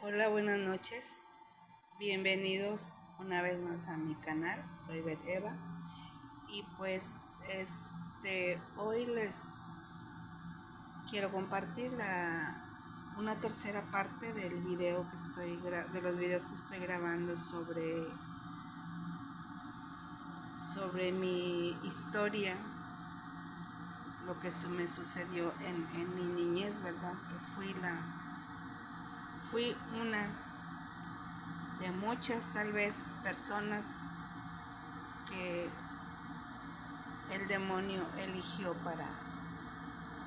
Hola, buenas noches. Bienvenidos una vez más a mi canal. Soy Bet Eva y pues hoy les quiero compartir una tercera parte del video de los videos que estoy grabando sobre mi historia, lo que me sucedió en mi niñez, ¿verdad? Que fui una de muchas tal vez personas que el demonio eligió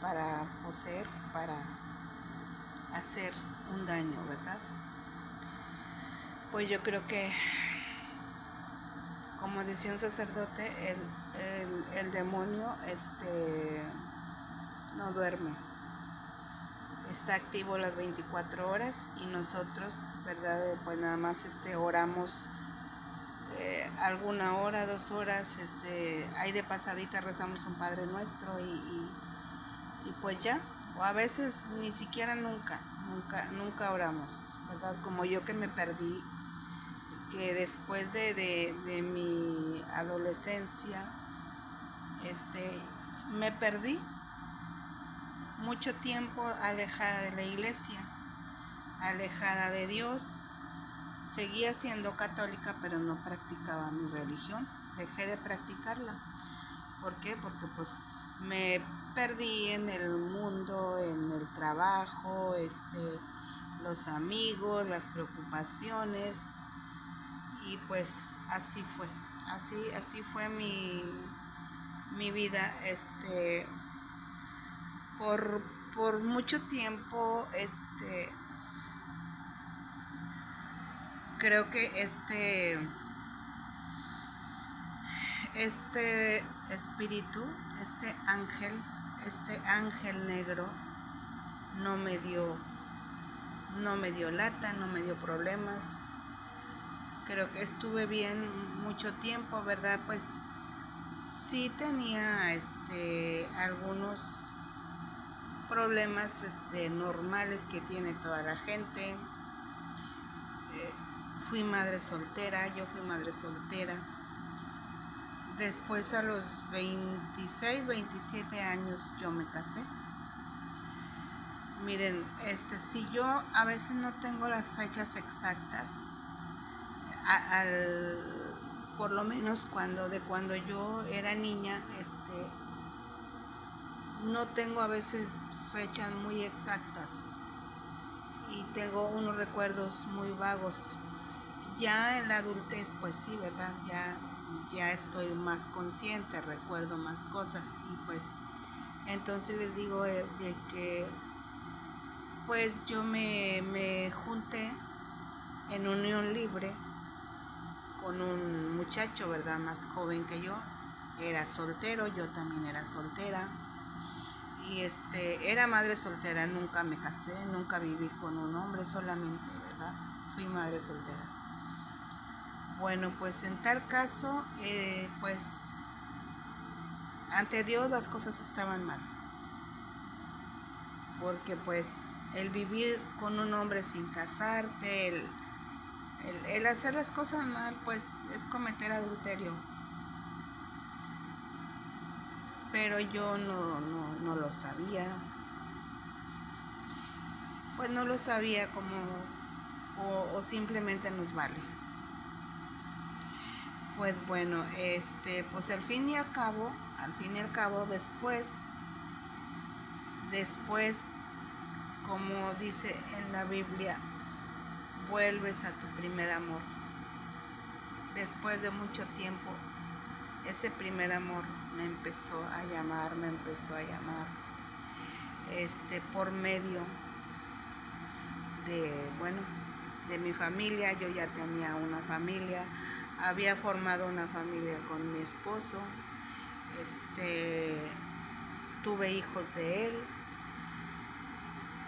para poseer, para hacer un daño, ¿verdad? Pues yo creo que, como decía un sacerdote, el demonio no duerme, está activo las 24 horas y nosotros, ¿verdad? Pues nada más oramos alguna hora, 2 horas, ahí de pasadita rezamos un Padre Nuestro y pues ya, o a veces ni siquiera nunca oramos, ¿verdad? Como yo que me perdí, que después de mi adolescencia, me perdí mucho tiempo alejada de la iglesia, alejada de Dios. Seguía siendo católica, pero no practicaba mi religión, dejé de practicarla. ¿Por qué? Porque pues me perdí en el mundo, en el trabajo, los amigos, las preocupaciones y pues así fue. Así fue mi vida, por, por mucho tiempo, creo que este espíritu, este ángel negro no me dio lata, no me dio problemas. Creo que estuve bien mucho tiempo, ¿verdad? Pues sí tenía algunos problemas normales que tiene toda la gente. Yo fui madre soltera. Después, a los 26, 27 años, yo me casé. Miren, si yo a veces no tengo las fechas exactas, por lo menos cuando yo era niña, no tengo a veces fechas muy exactas y tengo unos recuerdos muy vagos. Ya en la adultez, pues sí, ¿verdad? Ya estoy más consciente, recuerdo más cosas y pues entonces les digo de que pues yo me junté en unión libre con un muchacho, ¿verdad? Más joven que yo. Era soltero, yo también era soltera. Y era madre soltera, nunca me casé, nunca viví con un hombre solamente, ¿verdad? Fui madre soltera. Bueno, pues en tal caso, pues ante Dios las cosas estaban mal. Porque pues el vivir con un hombre sin casarte, el hacer las cosas mal, pues es cometer adulterio. Pero yo no lo sabía. Pues no lo sabía o simplemente nos vale. Pues bueno, pues al fin y al cabo, después, como dice en la Biblia, vuelves a tu primer amor. Después de mucho tiempo, ese primer amor me empezó a llamar, por medio de mi familia. Yo ya tenía una familia, había formado una familia con mi esposo, tuve hijos de él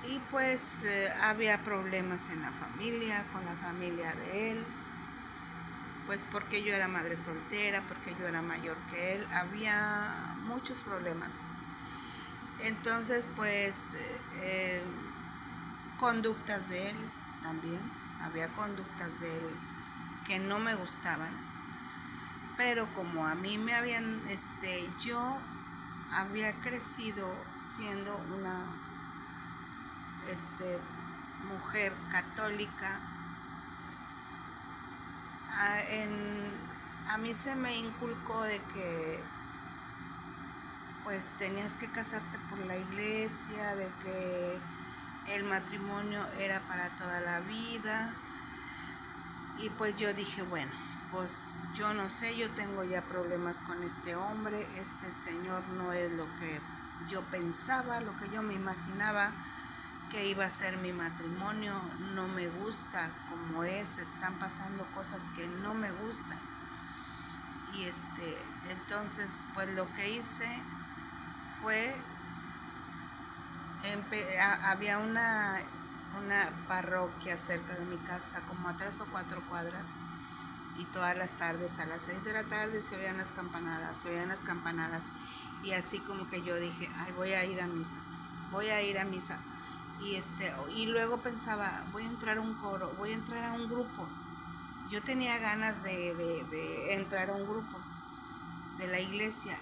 y pues había problemas en la familia, con la familia de él, pues porque yo era madre soltera, porque yo era mayor que él, había muchos problemas. Entonces pues conductas de él, también, había conductas de él que no me gustaban, pero como a mí me habían, yo había crecido siendo una, mujer católica, a mí se me inculcó de que pues tenías que casarte por la iglesia, de que el matrimonio era para toda la vida. Y pues yo dije, bueno, pues yo no sé, yo tengo ya problemas con este hombre, este señor no es lo que yo pensaba, lo que yo me imaginaba que iba a ser mi matrimonio, no me gusta como es, están pasando cosas que no me gustan. Y entonces pues lo que hice fue, había una parroquia cerca de mi casa, como a 3 o 4 cuadras, y todas las tardes a las 6 de la tarde se oían las campanadas, y así como que yo dije, ay, voy a ir a misa, y luego pensaba, voy a entrar a un coro, voy a entrar a un grupo. Yo tenía ganas de entrar a un grupo de la iglesia,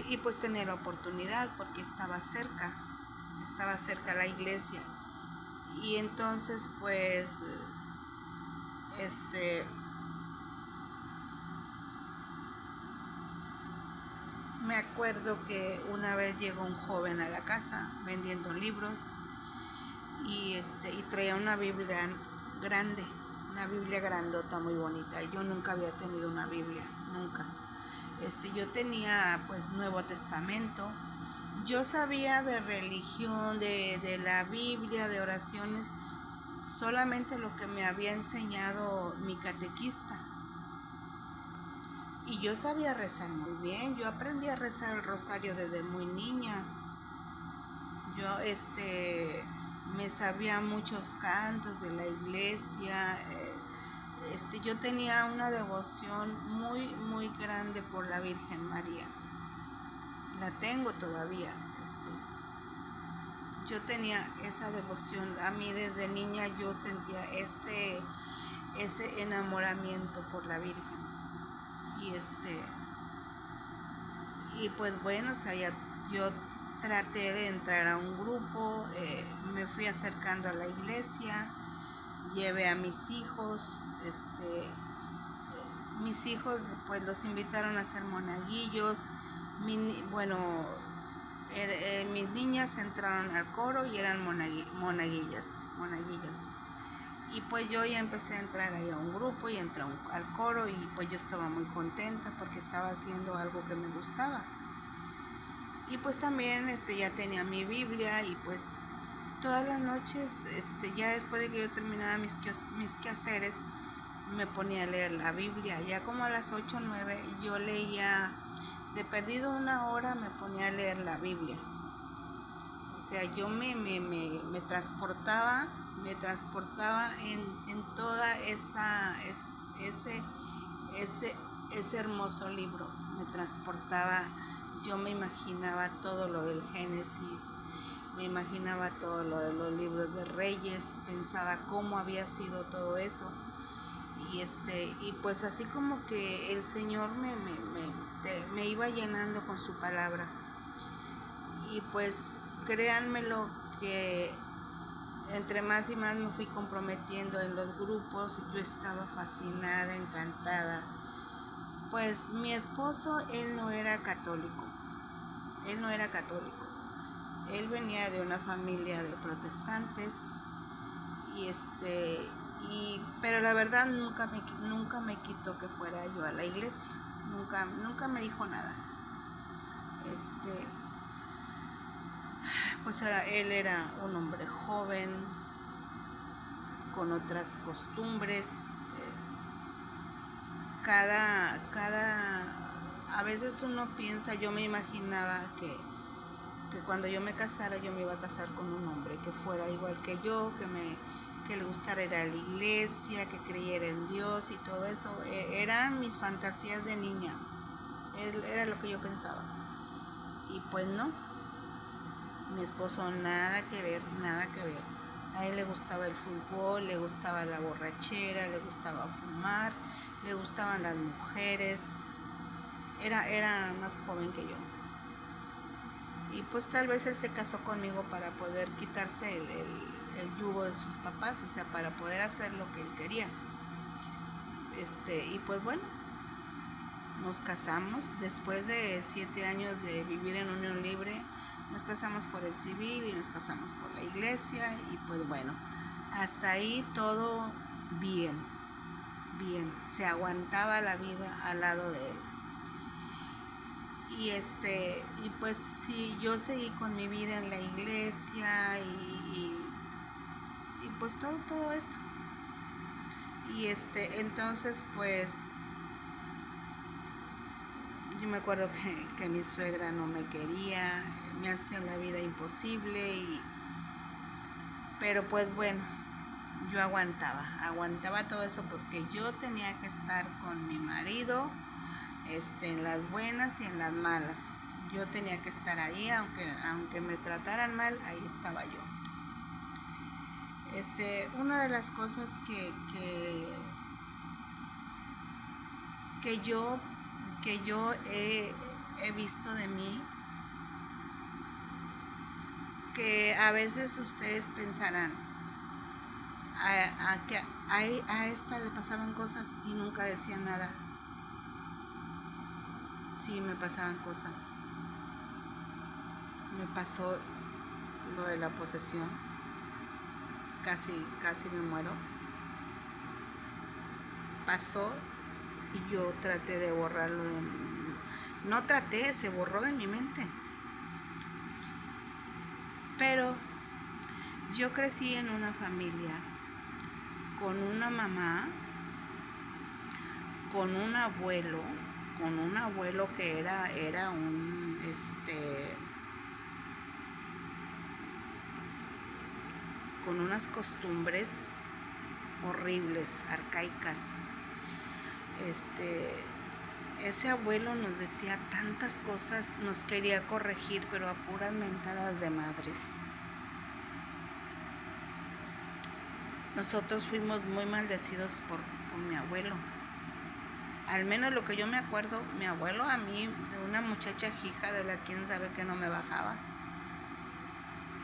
y pues tenía la oportunidad porque estaba cerca la iglesia. Y entonces pues me acuerdo que una vez llegó un joven a la casa vendiendo libros y traía una Biblia grande, una Biblia grandota muy bonita. Yo nunca había tenido una Biblia, nunca. Yo tenía pues Nuevo Testamento. Yo sabía de religión, de la Biblia, de oraciones, solamente lo que me había enseñado mi catequista. Y yo sabía rezar muy bien, yo aprendí a rezar el rosario desde muy niña. Yo me sabía muchos cantos de la iglesia. Yo tenía una devoción muy, muy grande por la Virgen María. La tengo todavía. Yo tenía esa devoción. A mí desde niña yo sentía ese enamoramiento por la Virgen. Y pues bueno, o sea, yo traté de entrar a un grupo, me fui acercando a la iglesia, llevé a mis hijos, mis hijos pues los invitaron a ser monaguillos. Mis niñas entraron al coro y eran monaguillas. Y pues yo ya empecé a entrar ahí a un grupo y entré al coro, y pues yo estaba muy contenta porque estaba haciendo algo que me gustaba. Y pues también ya tenía mi Biblia, y pues todas las noches, ya después de que yo terminaba mis quehaceres, me ponía a leer la Biblia. Ya como a las 8 o 9 yo leía, de perdido 1 hora me ponía a leer la Biblia. O sea, yo me transportaba en toda ese hermoso libro. Me transportaba, yo me imaginaba todo lo del Génesis, me imaginaba todo lo de los libros de Reyes, pensaba cómo había sido todo eso. Y pues así como que el Señor me iba llenando con su palabra. Y pues créanmelo que entre más y más me fui comprometiendo en los grupos, yo estaba fascinada, encantada. Pues mi esposo, él no era católico. Él venía de una familia de protestantes, pero la verdad nunca me quitó que fuera yo a la iglesia. Nunca me dijo nada. Pues él era un hombre joven, con otras costumbres. A veces uno piensa, yo me imaginaba que cuando yo me casara, yo me iba a casar con un hombre que fuera igual que yo, que le gustara ir a la iglesia, que creyera en Dios y todo eso. Eran mis fantasías de niña, era lo que yo pensaba. Y pues no, Mi esposo nada que ver, nada que ver. A él le gustaba el fútbol, le gustaba la borrachera, le gustaba fumar, le gustaban las mujeres. Era más joven que yo. Y pues tal vez él se casó conmigo para poder quitarse el yugo de sus papás, o sea, para poder hacer lo que él quería. Y pues bueno, nos casamos después de 7 años de vivir en unión libre. Nos casamos por el civil y nos casamos por la iglesia y pues bueno, hasta ahí todo bien, se aguantaba la vida al lado de él. Y pues sí, yo seguí con mi vida en la iglesia y pues todo eso. Y entonces pues yo me acuerdo que mi suegra no me quería, me hacía la vida imposible, pero pues bueno, yo aguantaba todo eso porque yo tenía que estar con mi marido, en las buenas y en las malas. Yo tenía que estar ahí, aunque me trataran mal, ahí estaba yo. Una de las cosas que yo he visto de mí, que a veces ustedes pensarán, que a esta le pasaban cosas y nunca decía nada. Sí, me pasaban cosas. Me pasó lo de la posesión. Casi me muero. Pasó y yo traté de borrarlo no traté, se borró de mi mente. Pero yo crecí en una familia con una mamá, con un abuelo que era un con unas costumbres horribles, arcaicas. Ese abuelo nos decía tantas cosas, nos quería corregir, pero a puras mentadas de madres. Nosotros fuimos muy maldecidos por mi abuelo. Al menos lo que yo me acuerdo, mi abuelo a mí, de una muchacha hija de la quién sabe que no me bajaba.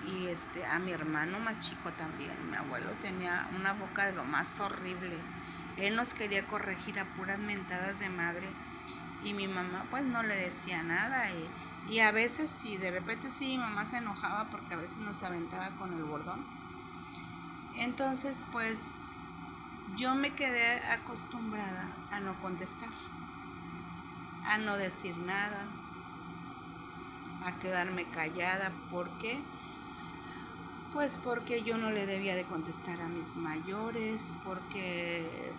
Y a mi hermano más chico también. Mi abuelo tenía una boca de lo más horrible. Él nos quería corregir a puras mentadas de madre. Y mi mamá pues no le decía nada. Y a veces sí, de repente sí, mi mamá se enojaba porque a veces nos aventaba con el bordón. Entonces pues yo me quedé acostumbrada a no contestar, a no decir nada, a quedarme callada. ¿Por qué? Pues porque yo no le debía de contestar a mis mayores, porque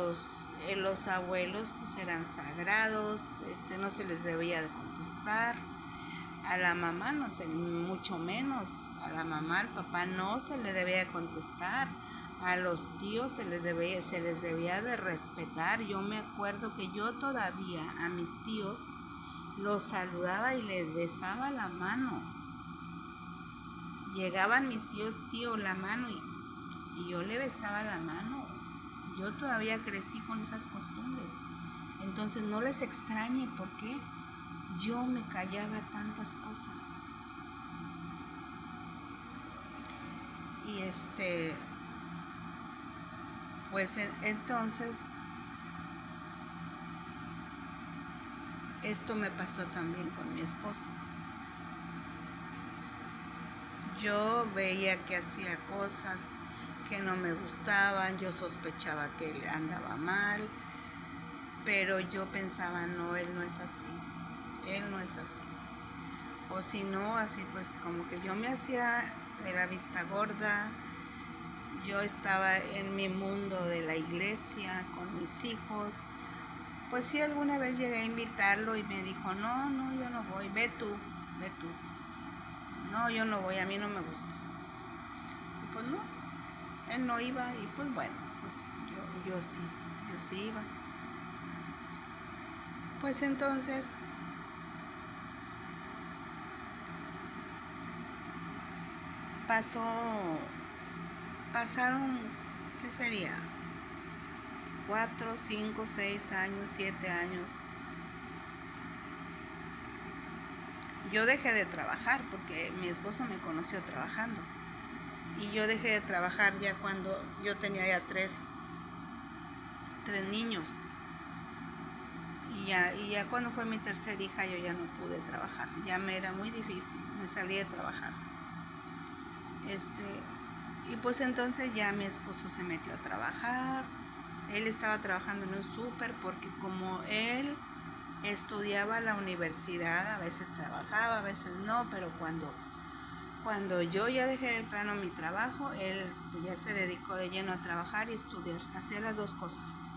los abuelos pues eran sagrados, no se les debía de contestar. A la mamá no sé, mucho menos. A la mamá, al papá no se le debía de contestar. A los tíos se les debía de respetar. Yo me acuerdo que yo todavía a mis tíos los saludaba y les besaba la mano. Llegaban mis tíos, tío, la mano y yo le besaba la mano. Yo todavía crecí con esas costumbres. Entonces no les extrañe por qué yo me callaba tantas cosas. Y pues entonces esto me pasó también con mi esposo. Yo veía que hacía cosas que no me gustaban, yo sospechaba que él andaba mal, pero yo pensaba, no, él no es así. O si no, así pues como que yo me hacía de la vista gorda. Yo estaba en mi mundo de la iglesia con mis hijos. Pues sí, alguna vez llegué a invitarlo y me dijo, no, yo no voy, ve tú. No, yo no voy, a mí no me gusta. Y pues no, él no iba y pues bueno, pues yo sí iba. Pues entonces pasaron, ¿qué sería? 4, 5, 6 años, 7 años. Yo dejé de trabajar porque mi esposo me conoció trabajando. Y yo dejé de trabajar ya cuando yo tenía ya tres niños. Y ya cuando fue mi tercera hija yo ya no pude trabajar. Ya me era muy difícil, me salí de trabajar. Y pues entonces ya mi esposo se metió a trabajar. Él estaba trabajando en un súper porque como él estudiaba en la universidad, a veces trabajaba, a veces no, pero cuando yo ya dejé de plano mi trabajo, él ya se dedicó de lleno a trabajar y estudiar, hacía las dos cosas.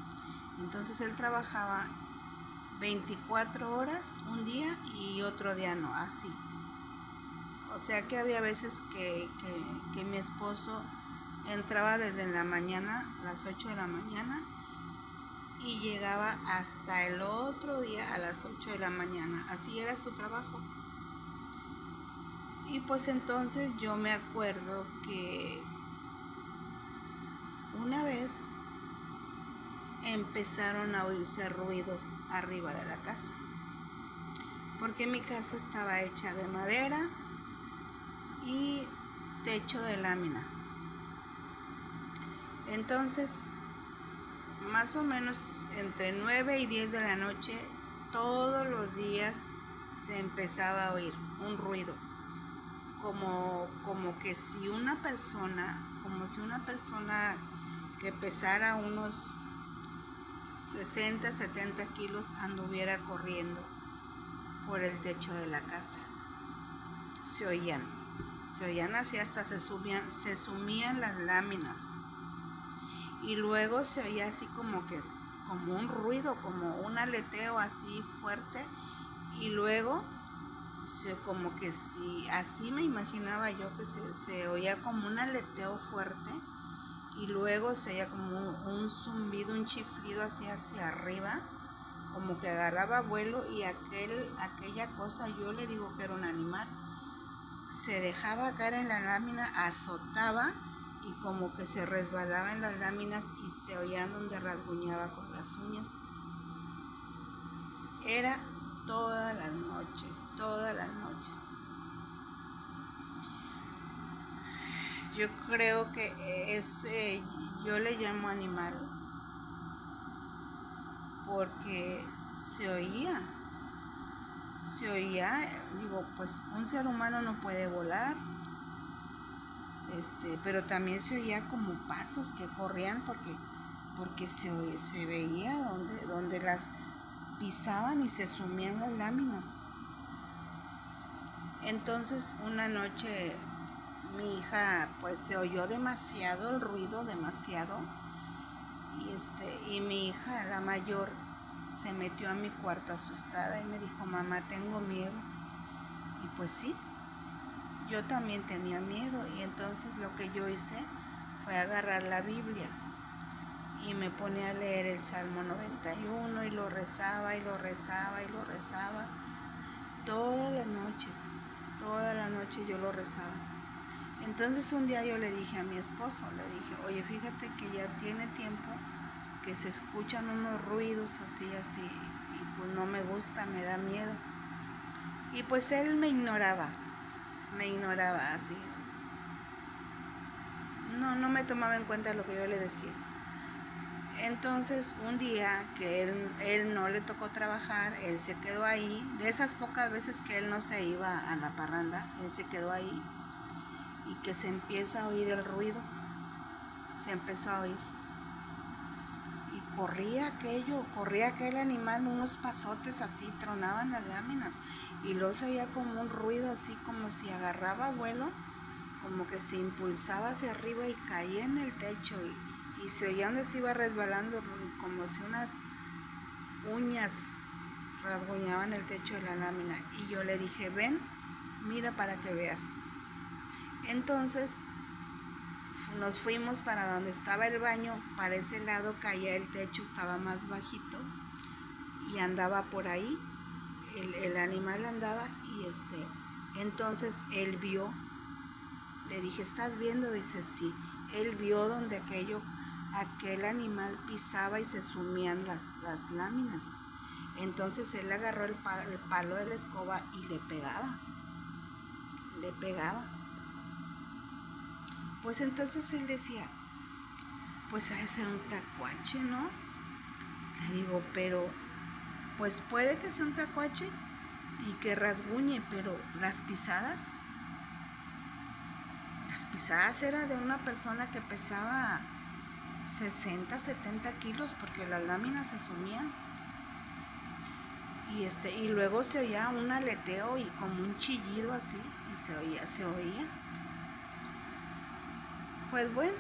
Entonces él trabajaba 24 horas un día y otro día no, así. O sea que había veces que mi esposo entraba desde la mañana, las 8 de la mañana, y llegaba hasta el otro día a las 8 de la mañana. Así era su trabajo. Y pues entonces yo me acuerdo que una vez empezaron a oírse ruidos arriba de la casa. Porque mi casa estaba hecha de madera y techo de lámina. Entonces, más o menos entre 9 y 10 de la noche, todos los días se empezaba a oír un ruido. Como si una persona que pesara unos 60, 70 kilos anduviera corriendo por el techo de la casa. Se oían así, hasta se sumían las láminas. Y luego se oía así como un ruido, como un aleteo así fuerte. Y luego como que si, así me imaginaba yo que se oía como un aleteo fuerte. Y luego se oía como un zumbido, un chiflido hacia arriba, como que agarraba vuelo, y aquella cosa, yo le digo que era un animal, se dejaba caer en la lámina, azotaba y como que se resbalaba en las láminas y se oía donde rasguñaba con las uñas. Era todas las noches. Yo creo que yo le llamo animal porque se oía, digo, pues un ser humano no puede volar, pero también se oía como pasos que corrían porque se veía donde las pisaban y se sumían las láminas. Entonces una noche mi hija, pues se oyó demasiado el ruido, demasiado, y mi hija, la mayor, se metió a mi cuarto asustada y me dijo: mamá, tengo miedo. Y pues sí, yo también tenía miedo, y entonces lo que yo hice fue agarrar la Biblia y me ponía a leer el Salmo 91 y lo rezaba todas las noches yo lo rezaba. Entonces un día yo le dije a mi esposo, oye, fíjate que ya tiene tiempo que se escuchan unos ruidos así, y pues no me gusta, me da miedo. Y pues él me ignoraba así. No me tomaba en cuenta lo que yo le decía. Entonces un día que él no le tocó trabajar, él se quedó ahí. De esas pocas veces que él no se iba a la parranda, él se quedó ahí. Y que se empieza a oír el ruido. Se empezó a oír. Y corría aquel animal, unos pasotes así, tronaban las láminas. Y luego se oía como un ruido así, como si agarraba vuelo, como que se impulsaba hacia arriba y caía en el techo. Y se oía donde se iba resbalando, como si unas uñas rasguñaban el techo de la lámina. Y yo le dije: ven, mira para que veas. Entonces nos fuimos para donde estaba el baño. Para ese lado caía el techo, estaba más bajito, y andaba por ahí, el animal andaba. Y entonces él vio Le dije, ¿estás viendo? Dice, sí. Él vio donde aquel animal pisaba y se sumían las láminas. Entonces él agarró el palo de la escoba y le pegaba. Le pegaba. Pues entonces él decía, pues ha de ser un tlacuache, ¿no? Le digo, pero pues puede que sea un tlacuache y que rasguñe, pero las pisadas eran de una persona que pesaba 60, 70 kilos, porque las láminas se sumían. Y luego se oía un aleteo y como un chillido así, y se oía. Pues bueno,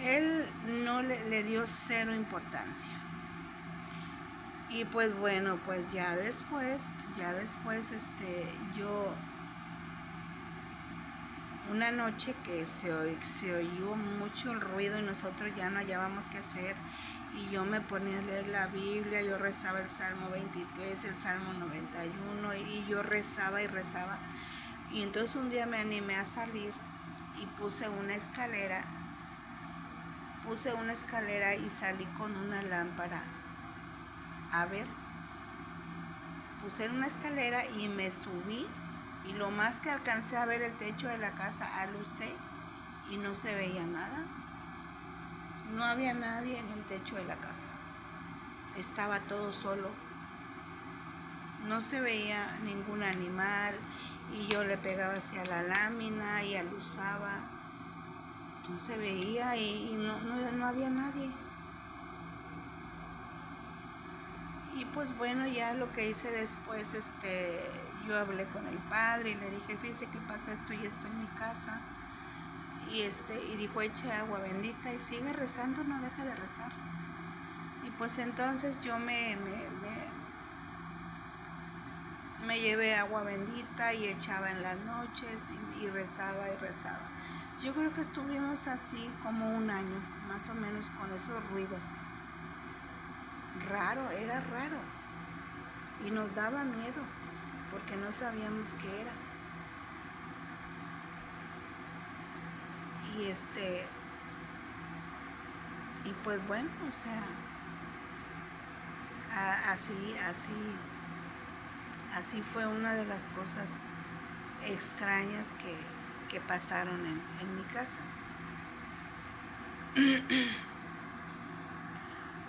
él no le dio cero importancia. Y pues bueno, pues ya después, yo una noche que se oyó mucho el ruido y nosotros ya no hallábamos qué hacer, y yo me ponía a leer la Biblia, yo rezaba el Salmo 23, el Salmo 91, y yo rezaba y rezaba. Y entonces un día me animé a salir y puse una escalera y salí con una lámpara a ver. Puse una escalera y me subí, y lo más que alcancé a ver el techo de la casa, alucé y no se veía nada. No había nadie en el techo de la casa. Estaba todo solo. No se veía ningún animal, y yo le pegaba hacia la lámina y aluzaba. No se veía y no había nadie. Y pues bueno, ya lo que hice después, yo hablé con el padre y le dije, fíjese que pasa esto y esto en mi casa. Y dijo, eche agua bendita y sigue rezando, no deja de rezar. Y pues entonces yo me llevé agua bendita y echaba en las noches y rezaba y rezaba. Yo creo que estuvimos así como un año, más o menos, con esos ruidos. Era raro. Y nos daba miedo, porque no sabíamos qué era. Y pues bueno, o sea, así fue una de las cosas extrañas que pasaron en mi casa.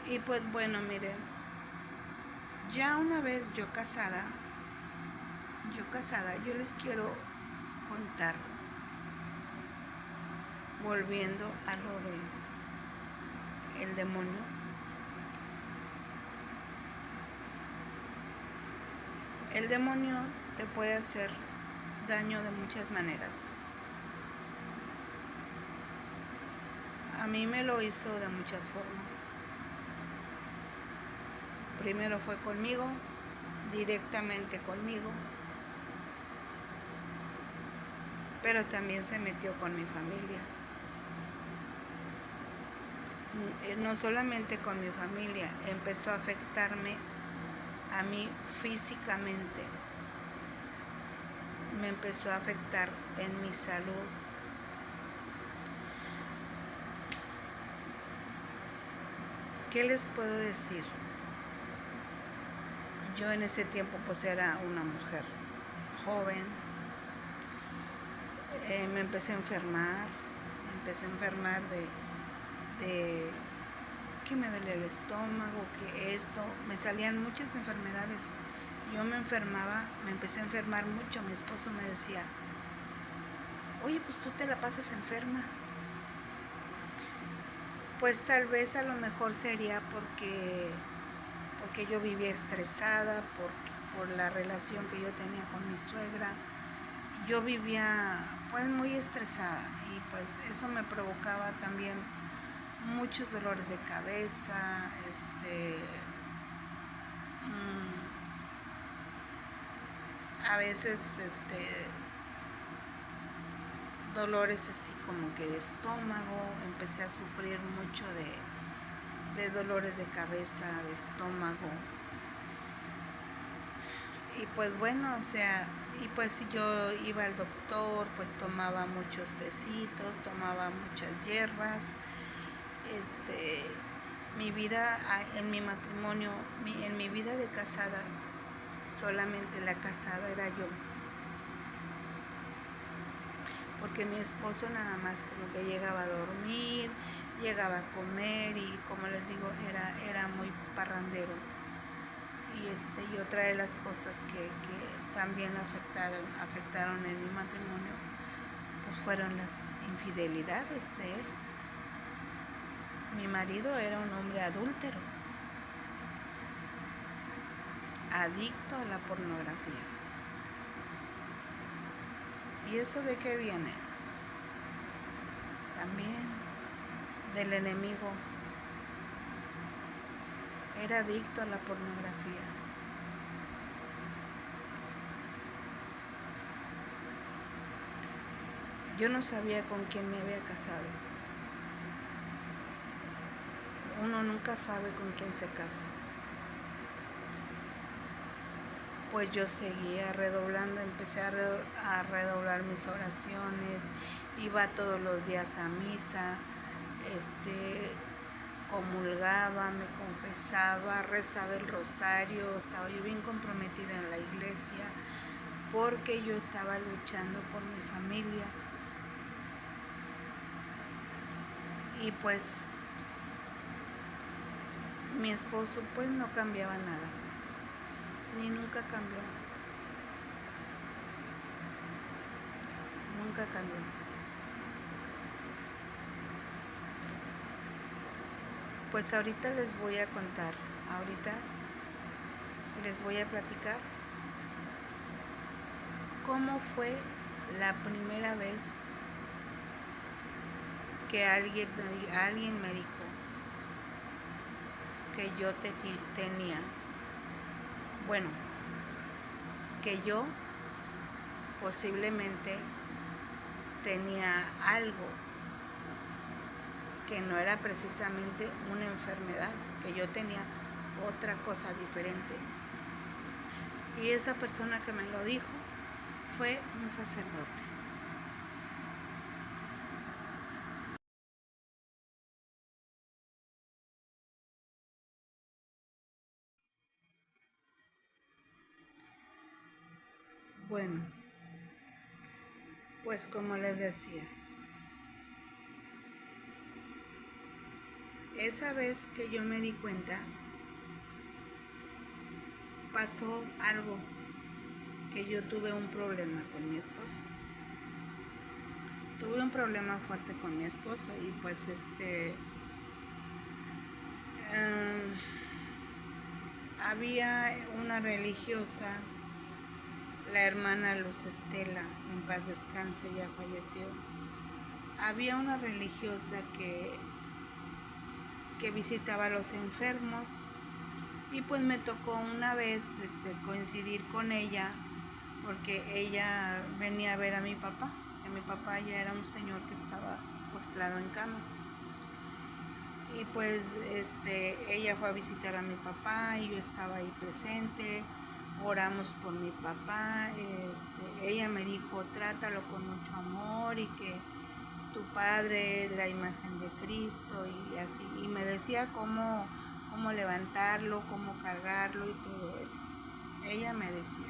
Y pues bueno, miren, ya una vez yo casada, yo les quiero contar, volviendo a lo de el demonio. El demonio te puede hacer daño de muchas maneras. A mí me lo hizo de muchas formas. Primero fue conmigo, directamente conmigo, pero también se metió con mi familia. No solamente con mi familia, empezó a afectarme a mí físicamente. Me empezó a afectar en mi salud. ¿Qué les puedo decir? Yo en ese tiempo pues era una mujer joven. Me empecé a enfermar de que me dolía el estómago, que esto, me salían muchas enfermedades. Yo me empecé a enfermar mucho. Mi esposo me decía, oye, pues tú te la pasas enferma. Pues tal vez a lo mejor sería porque yo vivía estresada, por la relación que yo tenía con mi suegra. Yo vivía pues muy estresada, y pues eso me provocaba también muchos dolores de cabeza, a veces dolores así como que de estómago. Empecé a sufrir mucho de dolores de cabeza, de estómago. Y pues bueno, o sea, Y pues si yo iba al doctor, pues tomaba muchos tecitos, tomaba muchas hierbas. Mi vida en mi matrimonio, en mi vida de casada, solamente la casada era yo. Porque mi esposo nada más como que llegaba a dormir, llegaba a comer y como les digo, era muy parrandero. Y otra de las cosas que también afectaron en mi matrimonio, pues fueron las infidelidades de él. Mi marido era un hombre adúltero, adicto a la pornografía. ¿Y eso de qué viene? También del enemigo. Era adicto a la pornografía. Yo no sabía con quién me había casado. Uno nunca sabe con quién se casa. Pues yo seguía redoblando, empecé a redoblar mis oraciones, iba todos los días a misa, comulgaba, me confesaba, rezaba el rosario, estaba yo bien comprometida en la iglesia porque yo estaba luchando por mi familia. Y pues mi esposo pues no cambiaba nada, ni nunca cambió, nunca cambió. Pues ahorita les voy a contar, ahorita les voy a platicar cómo fue la primera vez que alguien me dijo que yo tenía, bueno, que yo posiblemente tenía algo que no era precisamente una enfermedad, que yo tenía otra cosa diferente. Y esa persona que me lo dijo fue un sacerdote. Bueno, pues como les decía, esa vez que yo me di cuenta, pasó algo, que yo tuve un problema con mi esposo. Tuve un problema fuerte con mi esposo y pues había una religiosa, la hermana Luz Estela, en paz descanse, ya falleció. Había una religiosa que visitaba a los enfermos y pues me tocó una vez coincidir con ella porque ella venía a ver a mi papá, que mi papá ya era un señor que estaba postrado en cama. Y pues ella fue a visitar a mi papá y yo estaba ahí presente, oramos por mi papá, ella me dijo, trátalo con mucho amor y que tu padre es la imagen de Cristo y así, y me decía cómo levantarlo, cómo cargarlo y todo eso. Ella me decía.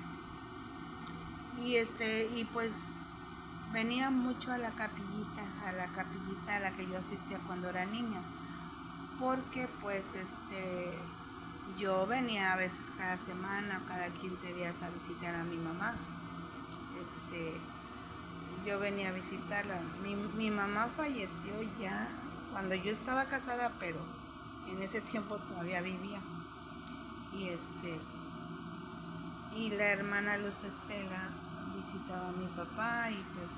Y pues venía mucho a la capillita a la que yo asistía cuando era niña, porque pues yo venía a veces cada semana o cada 15 días a visitar a mi mamá. Yo venía a visitarla. Mi mamá falleció ya cuando yo estaba casada, pero en ese tiempo todavía vivía. Y la hermana Luz Estela visitaba a mi papá y pues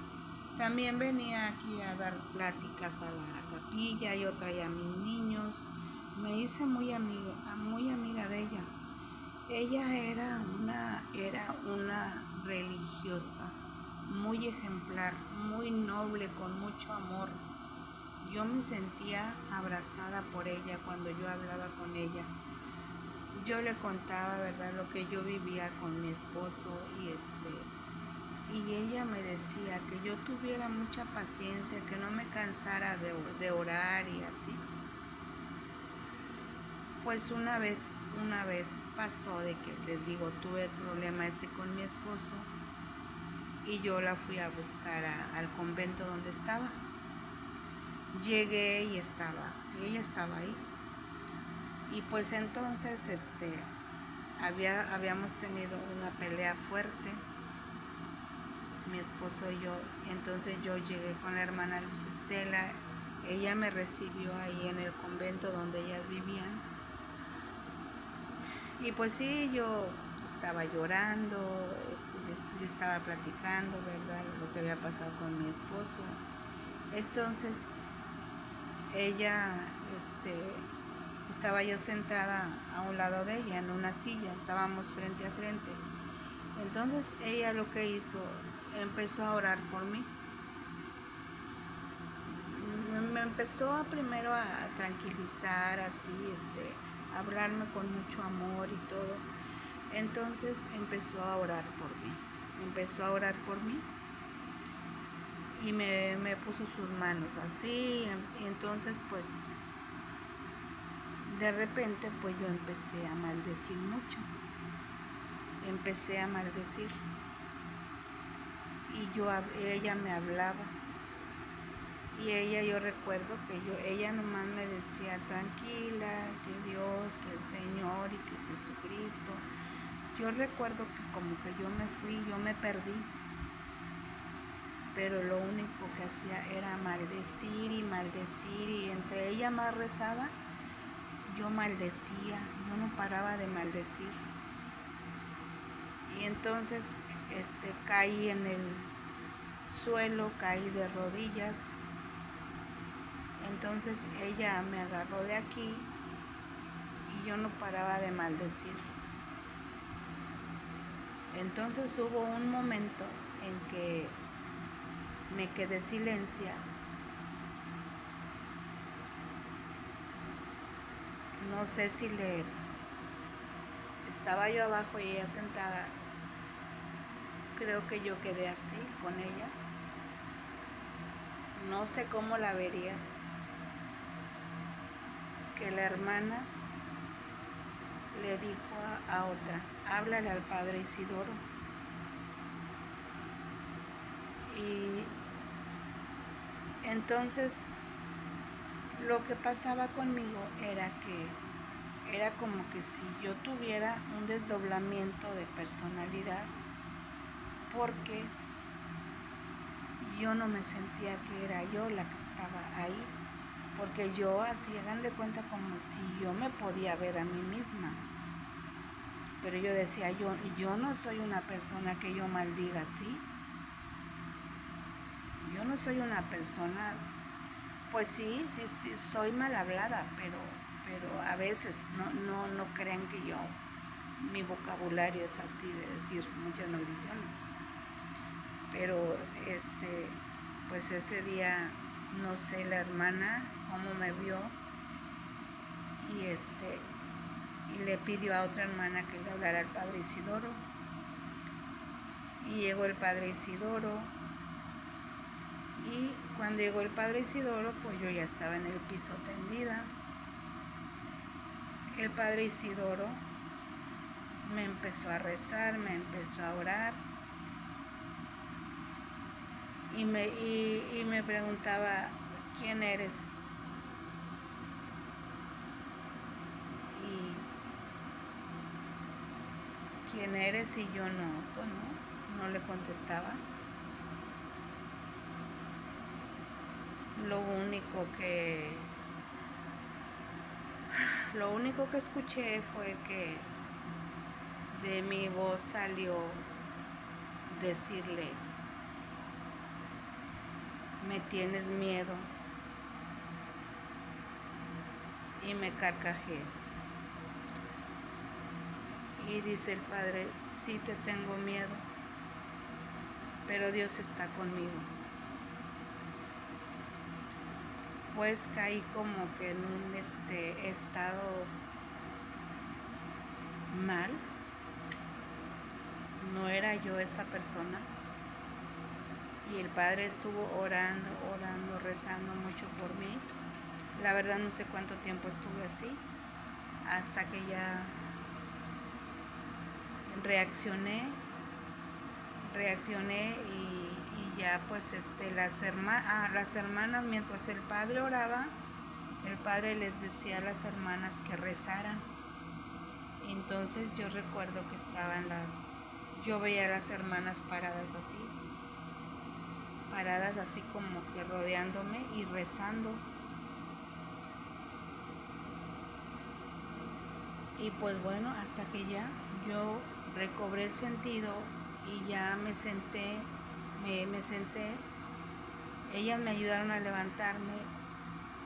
también venía aquí a dar pláticas a la capilla. Yo traía a mis niños. Me hice muy amiga de ella. Ella era una religiosa muy ejemplar, muy noble, con mucho amor. Yo me sentía abrazada por ella cuando yo hablaba con ella. Yo le contaba, ¿verdad?, lo que yo vivía con mi esposo y ella me decía que yo tuviera mucha paciencia, que no me cansara de orar y así. Pues una vez pasó de que, les digo, tuve el problema ese con mi esposo y yo la fui a buscar al convento donde estaba. Llegué y ella estaba ahí. Y pues entonces habíamos tenido una pelea fuerte, mi esposo y yo. Entonces yo llegué con la hermana Luz Estela, ella me recibió ahí en el convento donde ellas vivían. Y pues sí, yo estaba llorando, le estaba platicando, ¿verdad?, lo que había pasado con mi esposo. Entonces ella, estaba yo sentada a un lado de ella en una silla, estábamos frente a frente. Entonces ella lo que hizo, empezó a orar por mí. Me empezó primero a tranquilizar, así, a hablarme con mucho amor y todo. Entonces empezó a orar por mí. Y me puso sus manos así. Y entonces pues de repente pues yo empecé a maldecir mucho. Y ella me hablaba. Y yo recuerdo que ella nomás me decía, tranquila, que Dios, que el Señor y que Jesucristo. Yo recuerdo que como que yo me fui, yo me perdí. Pero lo único que hacía era maldecir, y entre ella más rezaba, yo maldecía, yo no paraba de maldecir. Y entonces caí en el suelo, caí de rodillas. Entonces ella me agarró de aquí y yo no paraba de maldecir. Entonces hubo un momento en que me quedé silencia. No sé si estaba yo abajo y ella sentada. Creo que yo quedé así con ella. No sé cómo la vería. Que la hermana le dijo a otra, háblale al padre Isidoro. Y entonces lo que pasaba conmigo era como que si yo tuviera un desdoblamiento de personalidad, porque yo no me sentía que era yo la que estaba ahí, porque yo así, hagan de cuenta como si yo me podía ver a mí misma. Pero yo decía, yo no soy una persona que yo maldiga así. Yo no soy una persona, pues sí, soy mal hablada, pero a veces no crean que mi vocabulario es así de decir muchas maldiciones. Pero pues ese día, no sé, la hermana cómo me vio y le pidió a otra hermana que le hablara al padre Isidoro. Y llegó el padre Isidoro. Y cuando llegó el padre Isidoro, pues yo ya estaba en el piso tendida. El padre Isidoro me empezó a rezar, me empezó a orar. Y me preguntaba, ¿quién eres? Y ¿quién eres? Y yo pues no le contestaba. Lo único que escuché fue que de mi voz salió decirle, me tienes miedo. Y me carcajeé. Y dice el padre, sí te tengo miedo, pero Dios está conmigo. Pues caí como que en un estado mal. No era yo esa persona. Y el padre estuvo orando, orando, rezando mucho por mí. La verdad no sé cuánto tiempo estuve así, hasta que ya reaccioné y ya pues las hermanas, mientras el padre oraba, el padre les decía a las hermanas que rezaran. Entonces yo recuerdo que yo veía a las hermanas paradas así como que rodeándome y rezando. Y pues bueno, hasta que ya yo recobré el sentido y ya me senté, me senté, ellas me ayudaron a levantarme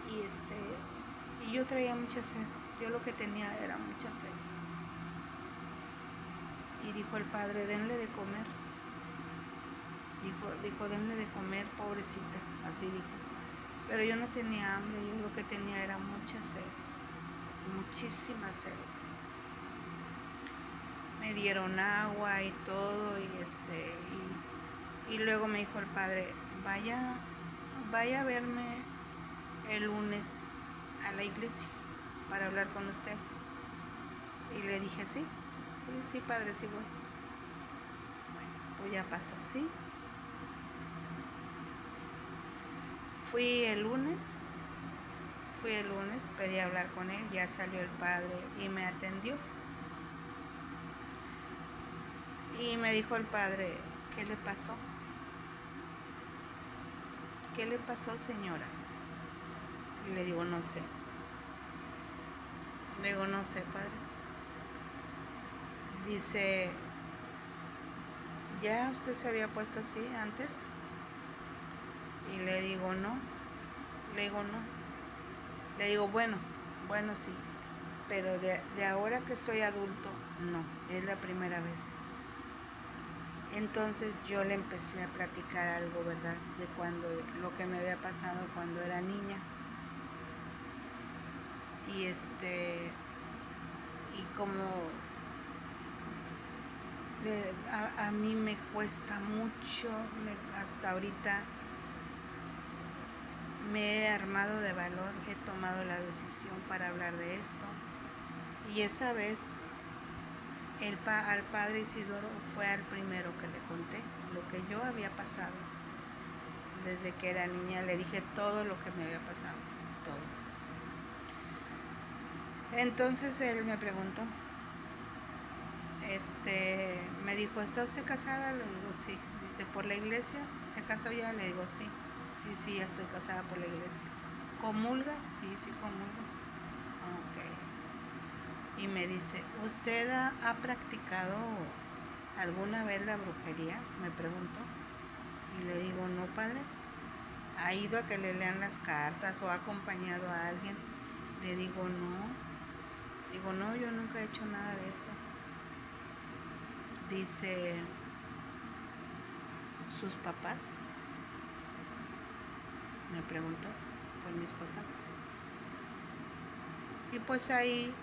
y yo traía mucha sed. Yo lo que tenía era mucha sed. Y dijo el padre, denle de comer. Dijo, denle de comer, pobrecita, así dijo. Pero yo no tenía hambre, yo lo que tenía era mucha sed, muchísima sed. Me dieron agua y todo y luego me dijo el padre, vaya a verme el lunes a la iglesia para hablar con usted. Y le dije, sí, padre, sí voy. Bueno, pues ya pasó, ¿sí? Fui el lunes, pedí hablar con él, ya salió el padre y me atendió. Y me dijo el padre, ¿qué le pasó? ¿Qué le pasó, señora? Y le digo, no sé. Le digo, no sé, padre. Dice, ¿ya usted se había puesto así antes? Y le digo, no. Le digo, no. Le digo, bueno, sí. Pero de ahora que soy adulto, no. Es la primera vez. Entonces yo le empecé a platicar algo, ¿verdad? De lo que me había pasado cuando era niña. Y como a mí me cuesta mucho, hasta ahorita me he armado de valor, he tomado la decisión para hablar de esto. Y esa vez al padre Isidoro fue al primero que le conté lo que yo había pasado. Desde que era niña le dije todo lo que me había pasado, todo. Entonces él me preguntó, me dijo, ¿está usted casada? Le digo, sí. Dice, ¿por la iglesia? ¿Se casó ya? Le digo, sí. Sí, ya estoy casada por la iglesia. ¿Comulga? Sí, comulga. Ok. Y me dice, ¿usted ha practicado alguna vez la brujería? Me preguntó. Y le digo, no, padre. ¿Ha ido a que le lean las cartas o ha acompañado a alguien? Le digo, no. Digo, no, yo nunca he hecho nada de eso. Dice, ¿sus papás? Me preguntó por mis papás. Y pues ahí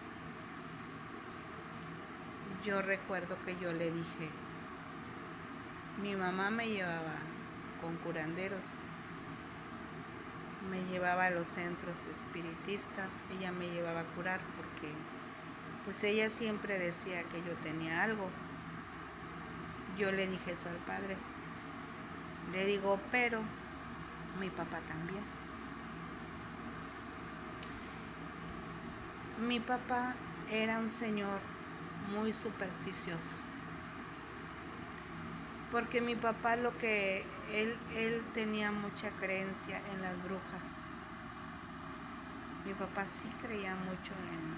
yo recuerdo que yo le dije, mi mamá me llevaba con curanderos, me llevaba a los centros espiritistas, ella me llevaba a curar porque pues ella siempre decía que yo tenía algo. Yo le dije eso al padre. Le digo, pero mi papá también. Mi papá era un señor muy supersticioso. Porque mi papá él tenía mucha creencia en las brujas. Mi papá sí creía mucho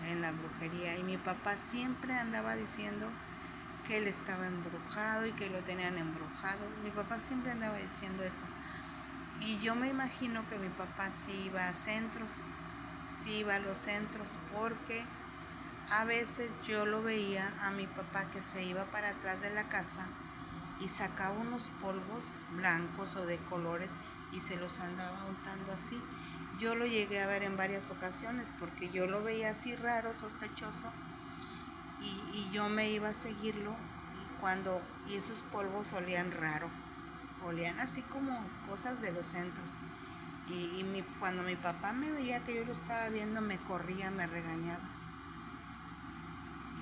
en la brujería y mi papá siempre andaba diciendo que él estaba embrujado y que lo tenían embrujado. Mi papá siempre andaba diciendo eso. Y yo me imagino que mi papá sí iba a los centros, porque a veces yo lo veía a mi papá que se iba para atrás de la casa y sacaba unos polvos blancos o de colores y se los andaba untando así. Yo lo llegué a ver en varias ocasiones porque yo lo veía así raro, sospechoso, y yo me iba a seguirlo y esos polvos olían raro. olían así como cosas de los centros. Y cuando mi papá me veía que yo lo estaba viendo, me corría, me regañaba.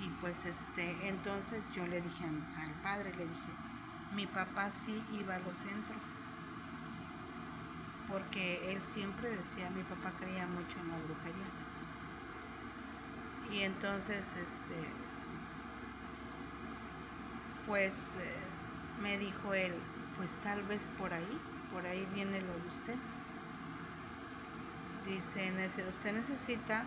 Y pues entonces yo le dije al padre, le dije, mi papá sí iba a los centros, porque él siempre decía, mi papá creía mucho en la brujería. Y entonces pues me dijo él, pues tal vez por ahí viene lo de usted. Dice, usted necesita,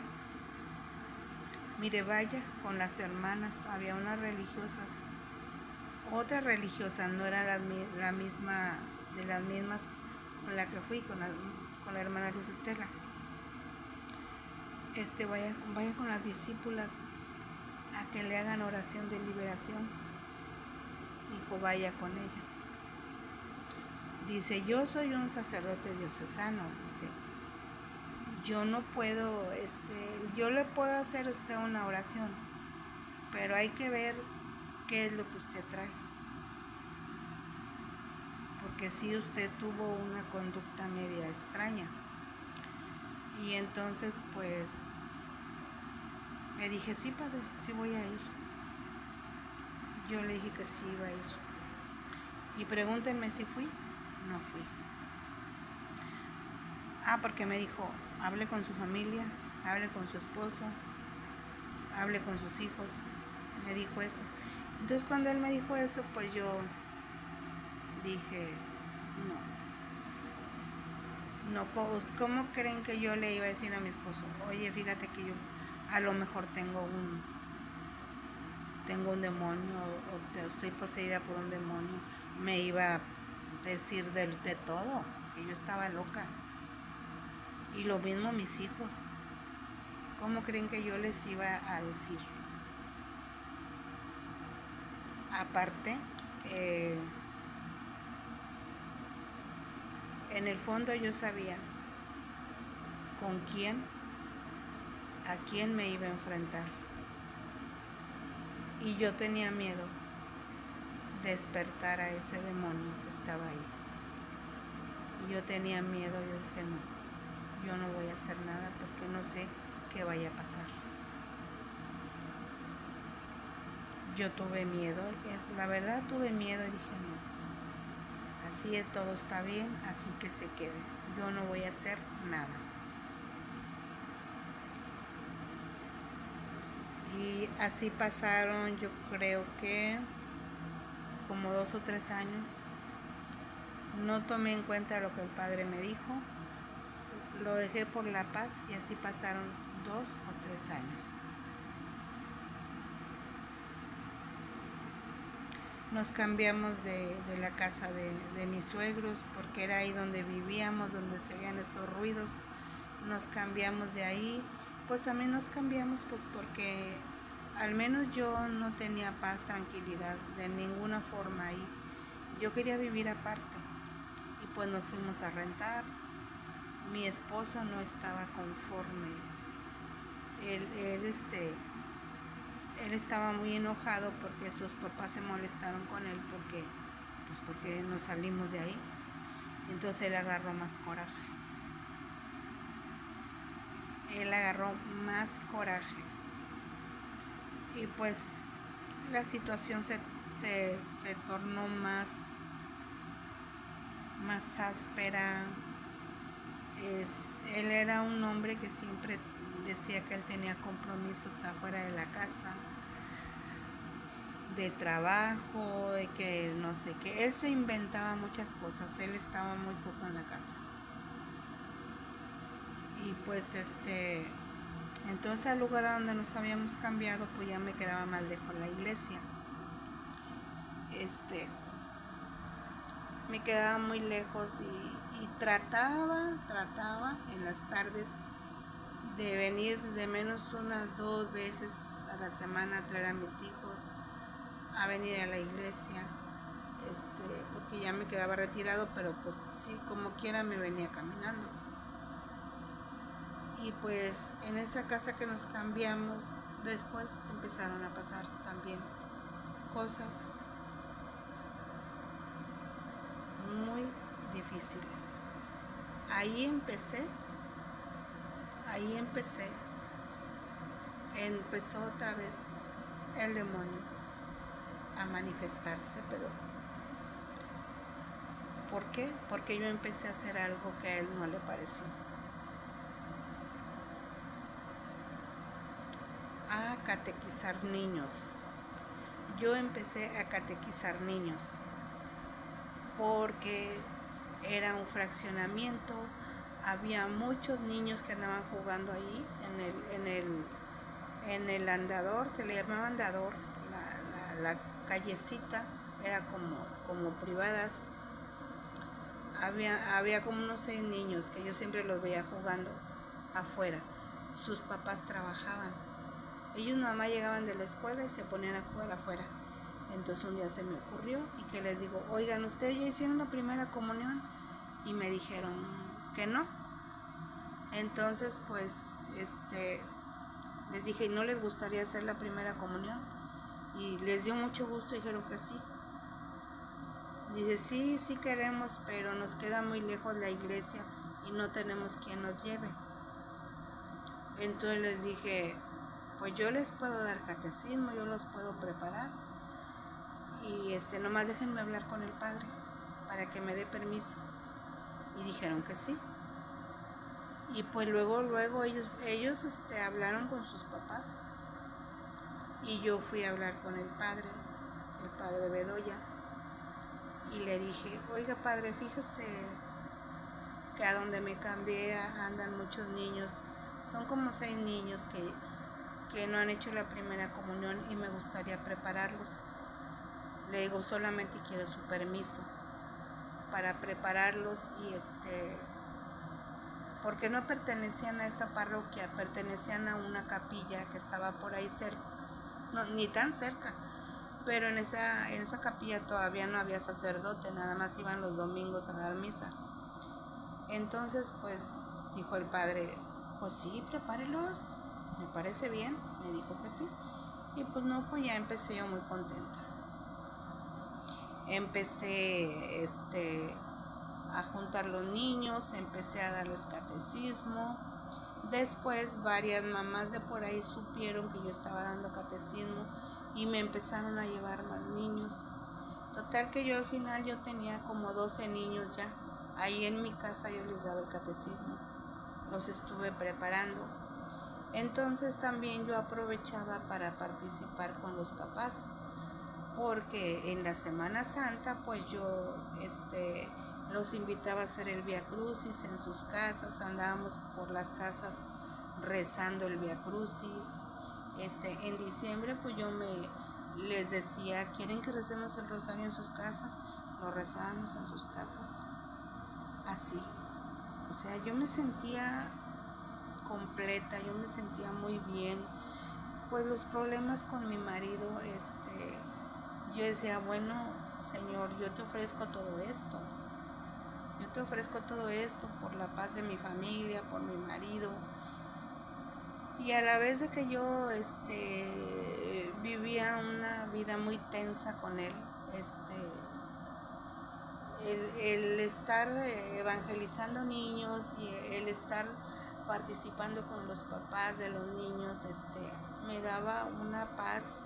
mire, vaya con las hermanas, había unas religiosas, otra religiosa, no era la misma, de las mismas con la que fui, con la hermana Luz Estela. Vaya con las discípulas a que le hagan oración de liberación. Dijo, vaya con ellas. Dice, yo soy un sacerdote diocesano, dice, yo no puedo, yo le puedo hacer a usted una oración, pero hay que ver qué es lo que usted trae. Porque sí, usted tuvo una conducta media extraña. Y entonces pues le dije, sí, padre, sí voy a ir. Yo le dije que sí iba a ir. Y pregúntenme si fui. No fui. Porque me dijo, hable con su familia, hable con su esposo, hable con sus hijos. Me dijo eso. Entonces cuando él me dijo eso, pues yo dije, no, ¿cómo creen que yo le iba a decir a mi esposo? Oye, fíjate que yo a lo mejor tengo un demonio, o estoy poseída por un demonio. Me iba a decir de todo, que yo estaba loca. Y lo mismo mis hijos. ¿Cómo creen que yo les iba a decir? Aparte, en el fondo yo sabía a quién me iba a enfrentar. Y yo tenía miedo de despertar a ese demonio que estaba ahí. Y yo tenía miedo, yo dije, no, yo no voy a hacer nada porque no sé qué vaya a pasar. Yo tuve miedo, la verdad tuve miedo y dije, no, así es, todo está bien, así que se quede. Yo no voy a hacer nada. Y así pasaron, yo creo que como 2 o 3 años. No tomé en cuenta lo que el padre me dijo, lo dejé por la paz y así pasaron 2 o 3 años. Nos cambiamos de la casa de mis suegros porque era ahí donde vivíamos, donde se oían esos ruidos. Nos cambiamos de ahí, pues también nos cambiamos pues porque al menos yo no tenía paz, tranquilidad de ninguna forma ahí. Yo quería vivir aparte y pues nos fuimos a rentar. Mi esposo no estaba conforme. Él estaba muy enojado porque sus papás se molestaron con él porque nos salimos de ahí. Entonces él agarró más coraje. Y pues la situación se tornó más áspera. Él era un hombre que siempre decía que él tenía compromisos afuera de la casa, de trabajo, de que no sé qué. Él se inventaba muchas cosas, él estaba muy poco en la casa. Y pues entonces al lugar a donde nos habíamos cambiado, pues ya me quedaba más lejos la iglesia. Me quedaba muy lejos y trataba en las tardes de venir de menos unas 2 veces a la semana a traer a mis hijos a venir a la iglesia, porque ya me quedaba retirado, pero pues sí, como quiera me venía caminando. Y pues en esa casa que nos cambiamos, después empezaron a pasar también cosas muy difíciles. Ahí empecé, empezó otra vez el demonio a manifestarse, pero ¿por qué? Porque yo empecé a hacer algo que a él no le pareció. A catequizar niños. Yo empecé a catequizar niños porque era un fraccionamiento, había muchos niños que andaban jugando ahí en el andador, se le llamaba andador, la callecita, era como privadas. Había como unos 6 niños que yo siempre los veía jugando afuera. Sus papás trabajaban. Ellos nada más llegaban de la escuela y se ponían a jugar afuera. Entonces un día se me ocurrió y que les digo, oigan, ¿ustedes ya hicieron la primera comunión? Y me dijeron que no. Entonces pues les dije, ¿no les gustaría hacer la primera comunión? Y les dio mucho gusto y dijeron que sí. Dice, sí queremos, pero nos queda muy lejos la iglesia y no tenemos quien nos lleve. Entonces les dije, pues yo les puedo dar catecismo, yo los puedo preparar. Y nomás déjenme hablar con el padre para que me dé permiso. Y dijeron que sí. Y pues luego ellos hablaron con sus papás. Y yo fui a hablar con el padre Bedoya. Y le dije, oiga padre, fíjese que a donde me cambié andan muchos niños. Son como 6 niños que no han hecho la primera comunión y me gustaría prepararlos. Le digo, solamente quiero su permiso para prepararlos y porque no pertenecían a esa parroquia, pertenecían a una capilla que estaba por ahí cerca, no, ni tan cerca, pero en esa capilla todavía no había sacerdote, nada más iban los domingos a dar misa. Entonces pues dijo el padre, pues sí, prepárelos, me parece bien, me dijo que sí. Y pues no, pues ya empecé yo muy contenta. Empecé a juntar los niños, empecé a darles catecismo. Después varias mamás de por ahí supieron que yo estaba dando catecismo y me empezaron a llevar más niños. Total que yo al final yo tenía como 12 niños ya. Ahí en mi casa yo les daba el catecismo. Los estuve preparando. Entonces también yo aprovechaba para participar con los papás, porque en la Semana Santa pues yo los invitaba a hacer el Vía Crucis en sus casas, andábamos por las casas rezando el Vía Crucis. En diciembre pues yo les decía, ¿quieren que recemos el rosario en sus casas? Lo rezábamos en sus casas, así. O sea, yo me sentía completa, yo me sentía muy bien. Pues los problemas con mi marido, yo decía, bueno, Señor, yo te ofrezco todo esto. Yo te ofrezco todo esto por la paz de mi familia, por mi marido. Y a la vez de que yo vivía una vida muy tensa con él, el estar evangelizando niños y el estar participando con los papás de los niños, me daba una paz,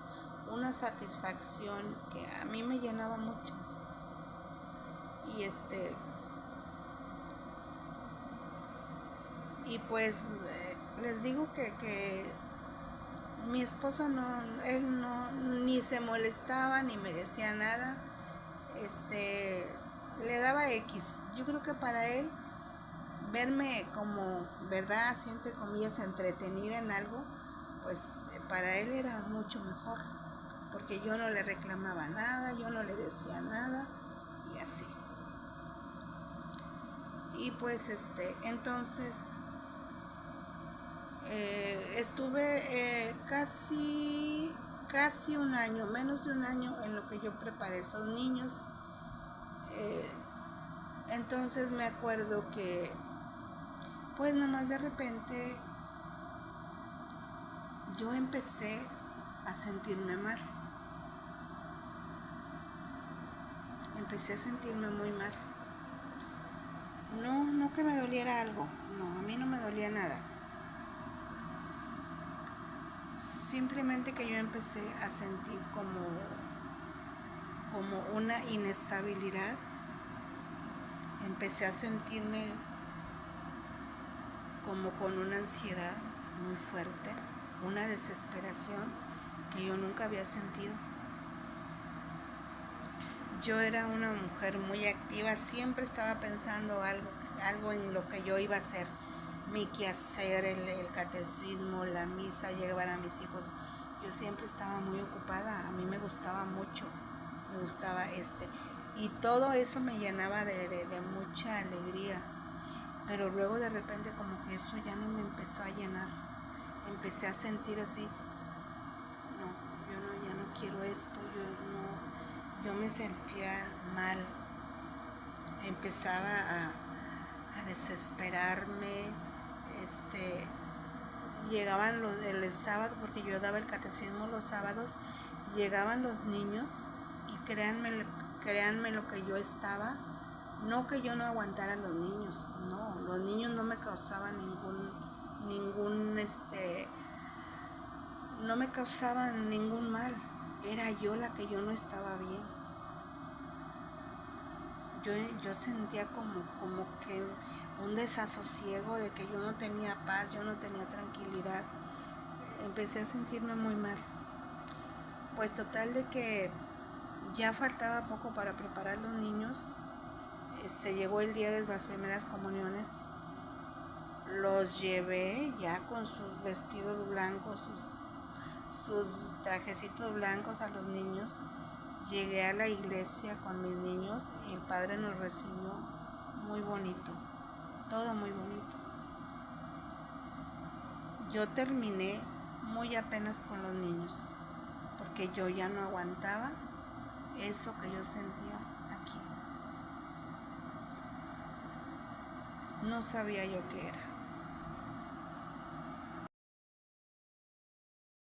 una satisfacción que a mí me llenaba mucho. Y pues les digo que mi esposo él no ni se molestaba ni me decía nada, le daba X. Yo creo que para él verme como, verdad, así entre comillas, entretenida en algo, pues para él era mucho mejor, porque yo no le reclamaba nada, yo no le decía nada y así. Y pues entonces estuve casi un año, menos de un año, en lo que yo preparé esos niños. Entonces me acuerdo que pues nomás de repente yo empecé a sentirme mal. Empecé a sentirme muy mal. No, no que me doliera algo, no, a mí no me dolía nada. Simplemente que yo empecé a sentir como una inestabilidad. Empecé a sentirme como con una ansiedad muy fuerte, una desesperación que yo nunca había sentido. Yo era una mujer muy activa, siempre estaba pensando algo en lo que yo iba a hacer, mi quehacer, el catecismo, la misa, llevar a mis hijos. Yo siempre estaba muy ocupada, a mí me gustaba mucho, me gustaba y todo eso me llenaba de mucha alegría. Pero luego de repente como que eso ya no me empezó a llenar. Empecé a sentir así, no, yo no, ya no quiero esto, yo me sentía mal. Empezaba a desesperarme. Llegaban el sábado, porque yo daba el catecismo los sábados, llegaban los niños y créanme lo que yo estaba. No que yo no aguantara a los niños, no, los niños no me causaban no me causaban ningún mal, era yo la que yo no estaba bien. Yo sentía como que un desasosiego de que yo no tenía paz, yo no tenía tranquilidad, empecé a sentirme muy mal. Pues total de que ya faltaba poco para preparar los niños. Se llegó el día de las primeras comuniones, los llevé ya con sus vestidos blancos, sus trajecitos blancos a los niños. Llegué a la iglesia con mis niños y el padre nos recibió muy bonito, todo muy bonito. Yo terminé muy apenas con los niños, porque yo ya no aguantaba eso que yo sentía aquí. No sabía yo qué era.